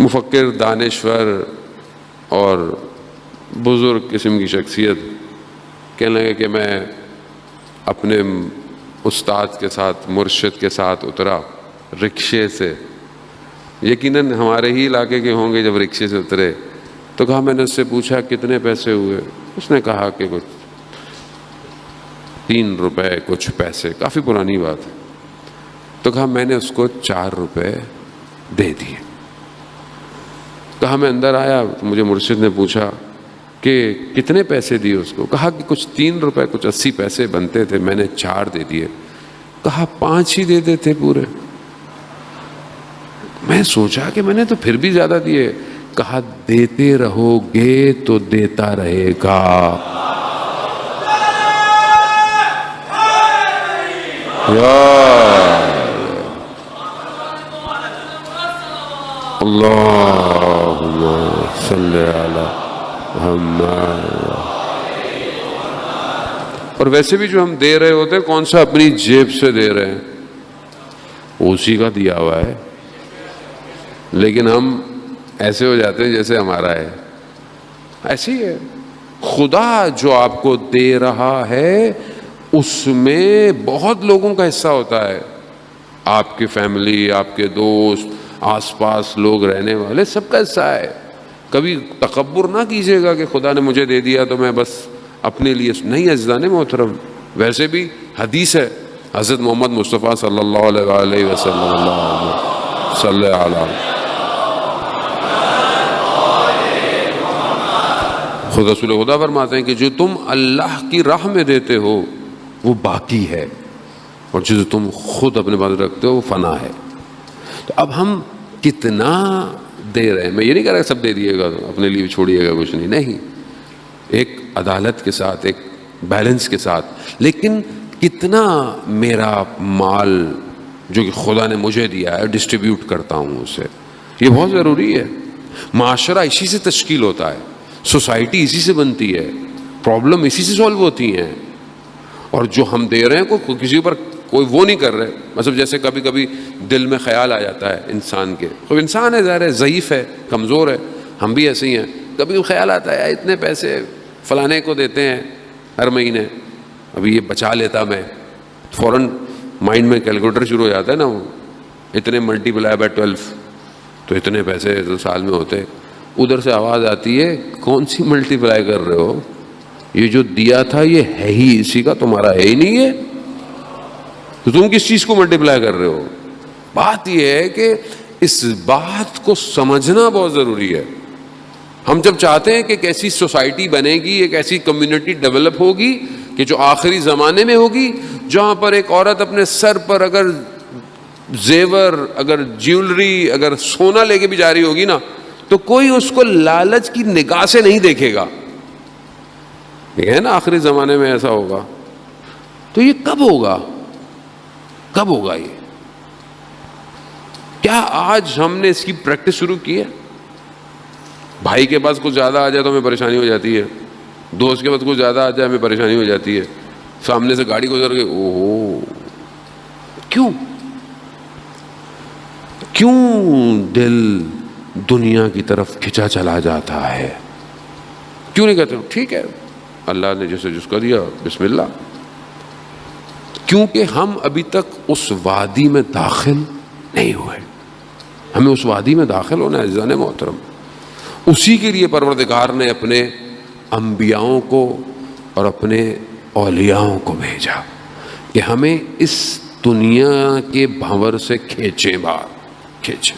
مفکر، دانشور اور بزرگ قسم کی شخصیت کہنے لگے کہ میں اپنے استاد کے ساتھ، مرشد کے ساتھ اترا رکشے سے. یقیناً ہمارے ہی علاقے کے ہوں گے. جب رکشے سے اترے تو کہا، میں نے اس سے پوچھا کتنے پیسے ہوئے؟ اس نے کہا کہ کچھ 3 روپے کچھ پیسے. کافی پرانی بات ہے. تو کہا میں نے اس کو 4 روپے دے دیے. کہا میں اندر آیا تو مجھے مرشد نے پوچھا کہ کتنے پیسے دیے اس کو؟ کہا کہ کچھ 3 روپے کچھ 80 پیسے بنتے تھے، میں نے 4 دے دیے. کہا 5 ہی دے دیتے پورے. میں سوچا کہ میں نے تو پھر بھی زیادہ دیے. کہا دیتے رہو گے تو دیتا رہے گا. اللہم صلی علی محمد. اور ویسے بھی جو ہم دے رہے ہوتے ہیں کون سا اپنی جیب سے دے رہے ہیں، اسی کا دیا ہوا ہے. لیکن ہم ایسے ہو جاتے ہیں جیسے ہمارا ہے. ایسی ہے. خدا جو آپ کو دے رہا ہے اس میں بہت لوگوں کا حصہ ہوتا ہے. آپ کی فیملی، آپ کے دوست، آس پاس لوگ رہنے والے، سب کا حصہ ہے. کبھی تکبر نہ کیجیے گا کہ خدا نے مجھے دے دیا تو میں بس اپنے لیے نہیں. عزیزان محترم، ویسے بھی حدیث ہے حضرت محمد مصطفیٰ صلی اللہ علیہ وسلم، اللہ صلی علیہ، خود رسول خدا فرماتے ہیں کہ جو تم اللہ کی راہ میں دیتے ہو وہ باقی ہے، اور جو تم خود اپنے پاس رکھتے ہو وہ فنا ہے. تو اب ہم کتنا دے رہے ہیں؟ میں یہ نہیں کہہ رہا سب دے دیے گا اپنے لیے چھوڑیے گا کچھ نہیں. ایک عدالت کے ساتھ، ایک بیلنس کے ساتھ. لیکن کتنا میرا مال جو کہ خدا نے مجھے دیا ہے ڈسٹریبیوٹ کرتا ہوں اسے، یہ بہت ضروری ہے. معاشرہ اسی سے تشکیل ہوتا ہے، سوسائٹی اسی سے بنتی ہے، پرابلم اسی سے سولو ہوتی ہیں. اور جو ہم دے رہے ہیں کوئی کسی پر کوئی وہ نہیں کر رہے. مطلب جیسے کبھی کبھی دل میں خیال آ جاتا ہے انسان کے، کوئی انسان ہے ظاہر ہے، ضعیف ہے، کمزور ہے، ہم بھی ایسے ہی ہیں. کبھی خیال آتا ہے اتنے پیسے فلانے کو دیتے ہیں ہر مہینے، ابھی یہ بچا لیتا میں. فوراً مائنڈ میں کیلکولیٹر شروع ہو جاتا ہے نا، وہ اتنے ملٹی پلائی بائی 12 تو اتنے پیسے تو سال میں ہوتے. ادھر سے آواز آتی ہے کون سی ملٹی پلائی کر رہے ہو؟ یہ جو دیا تھا یہ ہے ہی اسی کا، تمہارا ہے ہی نہیں ہے، تو تم کس چیز کو ملٹی پلائی کر رہے ہو؟ بات یہ ہے کہ اس بات کو سمجھنا بہت ضروری ہے. ہم جب چاہتے ہیں کہ ایک ایسی سوسائٹی بنے گی، ایک ایسی کمیونٹی ڈیولپ ہوگی کہ جو آخری زمانے میں ہوگی، جہاں پر ایک عورت اپنے سر پر اگر زیور، اگر جیولری، اگر سونا لے کے بھی جا رہی ہوگی نا، تو کوئی اس کو لالچ کی نگاہ سے نہیں دیکھے گا. یہ ہے نا آخری زمانے میں ایسا ہوگا. تو یہ کب ہوگا؟ کب ہوگا یہ؟ کیا آج ہم نے اس کی پریکٹس شروع کی ہے؟ بھائی کے پاس کچھ زیادہ آ جائے تو ہمیں پریشانی ہو جاتی ہے، دوست کے پاس کچھ زیادہ آ جائے ہمیں پریشانی ہو جاتی ہے، سامنے سے گاڑی گزر گئی، اوہ کیوں دل دنیا کی طرف کھنچا چلا جاتا ہے؟ کیوں نہیں کہتے ٹھیک ہے اللہ نے جیسے جس کو دیا بسم اللہ؟ کیونکہ ہم ابھی تک اس وادی میں داخل نہیں ہوئے. ہمیں اس وادی میں داخل ہونا ہے عزیزان محترم. اسی کے لیے پروردگار نے اپنے انبیاؤں کو اور اپنے اولیاؤں کو بھیجا کہ ہمیں اس دنیا کے بھنور سے کھینچیں باہر، کھینچیں.